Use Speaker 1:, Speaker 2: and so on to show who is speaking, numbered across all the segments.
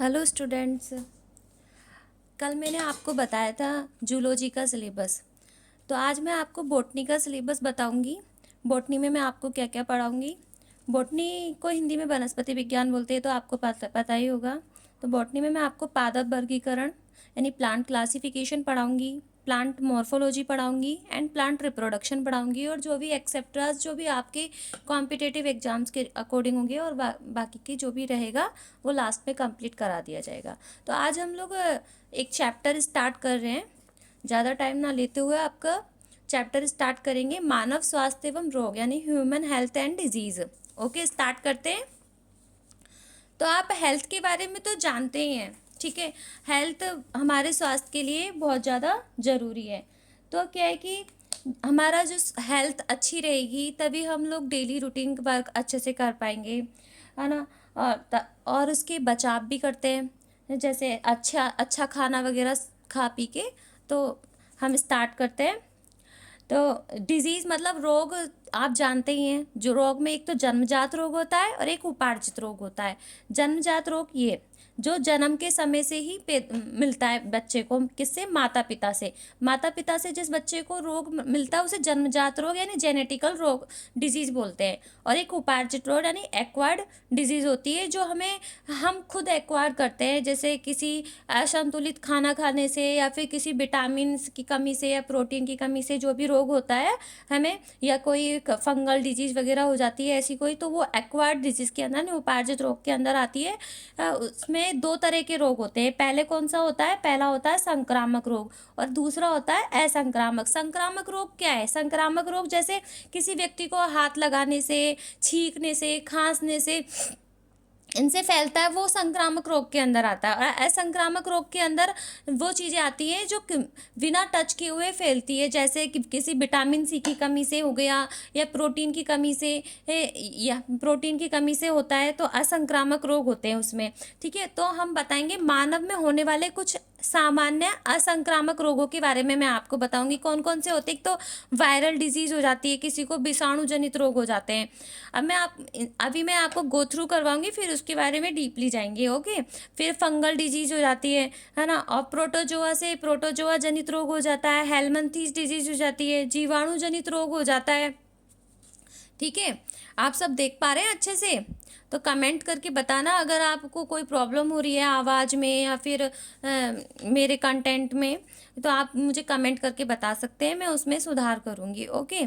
Speaker 1: Hello students. कल मैंने आपको बताया था जूलॉजी का सिलेबस। तो आज मैं आपको बॉटनी का सिलेबस बताऊंगी। बॉटनी में मैं आपको क्या क्या पढ़ाऊंगी। बॉटनी को हिंदी में वनस्पति विज्ञान बोलते हैं, तो आपको पता ही होगा। तो बॉटनी में मैं आपको पादप वर्गीकरण यानी प्लांट क्लासिफिकेशन पढ़ाऊंगी, प्लांट मॉर्फोलॉजी पढ़ाऊंगी एंड प्लांट रिप्रोडक्शन पढ़ाऊंगी, और जो भी एक्सेप्टर्स जो भी आपके कॉम्पिटिटिव एग्जाम्स के अकॉर्डिंग होंगे, और बाकी की जो भी रहेगा वो लास्ट में कंप्लीट करा दिया जाएगा। तो आज हम लोग एक चैप्टर स्टार्ट कर रहे हैं। ज़्यादा टाइम ना लेते हुए आपका चैप्टर स्टार्ट करेंगे, मानव स्वास्थ्य एवं रोग यानी human health and disease. Okay, start करते हैं। तो आप हेल्थ के बारे में तो जानते ही हैं, ठीक है। हेल्थ हमारे स्वास्थ्य के लिए बहुत ज़्यादा ज़रूरी है। तो क्या है कि हमारा जो हेल्थ अच्छी रहेगी तभी हम लोग डेली रूटीन वर्क अच्छे से कर पाएंगे, है ना। और उसके बचाव भी करते हैं, जैसे अच्छा अच्छा खाना वगैरह खा पी के। तो हम स्टार्ट करते हैं। तो डिजीज़ मतलब रोग, आप जानते ही हैं। जो रोग में एक तो जन्मजात रोग होता है और एक उपार्जित रोग होता है। जन्मजात रोग ये जो जन्म के समय से ही मिलता है बच्चे को, किससे? माता पिता से। माता पिता से जिस बच्चे को रोग मिलता है उसे जन्मजात रोग यानी जेनेटिकल रोग डिजीज़ बोलते हैं। और एक उपार्जित रोग यानी एक्वायर्ड डिजीज़ होती है, जो हम खुद एक्वायर करते हैं, जैसे किसी असंतुलित खाना खाने से या फिर किसी विटामिन की कमी से या प्रोटीन की कमी से जो भी रोग होता है हमें, या कोई फंगल डिजीज़ वगैरह हो जाती है ऐसी कोई, तो वो एक्वायर्ड डिजीज़ के अंदर, उपार्जित रोग के अंदर आती है। उसमें दो तरह के रोग होते हैं। पहले कौन सा होता है? पहला होता है संक्रामक रोग और दूसरा होता है असंक्रामक। संक्रामक रोग क्या है? संक्रामक रोग जैसे किसी व्यक्ति को हाथ लगाने से, छींकने से, खांसने से इनसे फैलता है, वो संक्रामक रोग के अंदर आता है। और असंक्रामक रोग के अंदर वो चीज़ें आती हैं जो बिना टच किए हुए फैलती है, जैसे कि किसी विटामिन सी की कमी से हो गया, या प्रोटीन की कमी से, या प्रोटीन की कमी से होता है, तो असंक्रामक रोग होते हैं उसमें। ठीक है, तो हम बताएंगे मानव में होने वाले कुछ सामान्य असंक्रामक रोगों के बारे में मैं आपको बताऊंगी कौन कौन से होते हैं। एक तो वायरल डिजीज़ हो जाती है, किसी को विषाणु जनित रोग हो जाते हैं। अभी मैं आपको गो थ्रू करवाऊंगी, फिर उसके बारे में डीपली जाएंगे। ओके, फिर फंगल डिजीज़ हो जाती है ना। और प्रोटोजोआ से प्रोटोजोआ जनित रोग हो जाता है। हेलमिंथेस डिजीज़ हो जाती है। जीवाणु जनित रोग हो जाता है। ठीक है, आप सब देख पा रहे हैं अच्छे से? तो कमेंट करके बताना अगर आपको कोई प्रॉब्लम हो रही है आवाज़ में या फिर मेरे कंटेंट में, तो आप मुझे कमेंट करके बता सकते हैं, मैं उसमें सुधार करूँगी। ओके।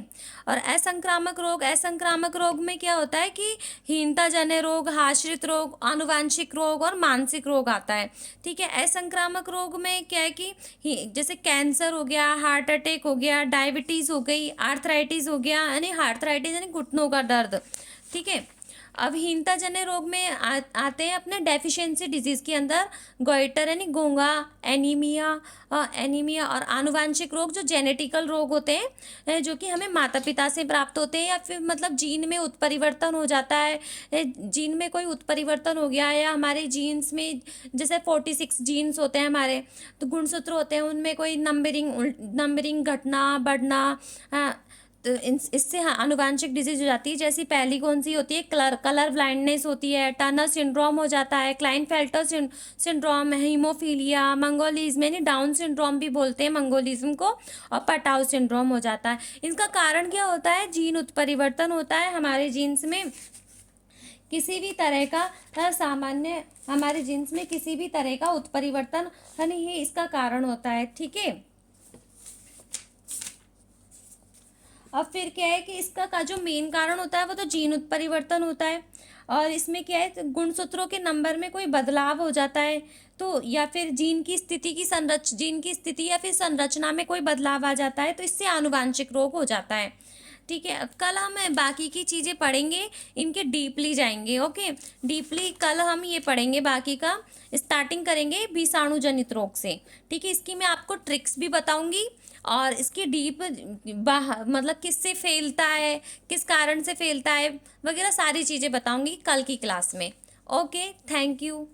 Speaker 1: और असंक्रामक रोग में क्या होता है कि हीनताजन्य रोग, आश्रित रोग, आनुवांशिक रोग और मानसिक रोग आता है। ठीक है, असंक्रामक रोग में क्या है कि जैसे कैंसर हो गया, हार्ट अटैक हो गया, डायबिटीज़ हो गई, आर्थराइटिस हो गया, यानी आर्थराइटिस यानी घुटनों का दर्द। ठीक है, अब हीनताजन्य रोग में आते हैं अपने डेफिशिएंसी डिजीज़ के अंदर, गोइटर यानी घोंघा, एनीमिया और आनुवांशिक रोग जो जेनेटिकल रोग होते हैं, जो कि हमें माता पिता से प्राप्त होते हैं, या फिर मतलब जीन में उत्परिवर्तन हो जाता है। जीन में कोई उत्परिवर्तन हो गया, या हमारे जीन्स में जैसे 46 जीन्स होते हैं हमारे, तो गुणसूत्र होते हैं, उनमें कोई नंबरिंग घटना बढ़ना, तो इससे हाँ आनुवांशिक डिजीज हो जाती है। जैसी पहली कौन सी होती है? कलर ब्लाइंडनेस होती है, टर्नर सिंड्रोम हो जाता है, क्लाइनफेल्टर सिंड्रोम, हीमोफीलिया, मंगोलिज्म यानी डाउन सिंड्रोम भी बोलते हैं मंगोलिज्म को, और पटाउ सिंड्रोम हो जाता है। इसका कारण क्या होता है? जीन उत्परिवर्तन होता है हमारे जीन्स में। किसी भी तरह का सामान्य हमारे जीन्स में किसी भी तरह का उत्परिवर्तन यानी ये इसका कारण होता है। ठीक है, अब फिर क्या है कि इसका का जो मेन कारण होता है वो तो जीन उत्परिवर्तन होता है। और इसमें क्या है, गुणसूत्रों के नंबर में कोई बदलाव हो जाता है, तो या फिर जीन की स्थिति या फिर संरचना में कोई बदलाव आ जाता है, तो इससे आनुवांशिक रोग हो जाता है। ठीक है, अब कल हम बाकी की चीज़ें पढ़ेंगे, इनके डीपली जाएंगे। ओके, डीपली कल हम ये पढ़ेंगे। बाकी का स्टार्टिंग करेंगे विषाणु जनित रोग से। ठीक है, इसकी मैं आपको ट्रिक्स भी बताऊंगी, और इसकी डीप मतलब किससे फैलता है, किस कारण से फैलता है वगैरह सारी चीज़ें बताऊंगी कल की क्लास में। Okay, thank you.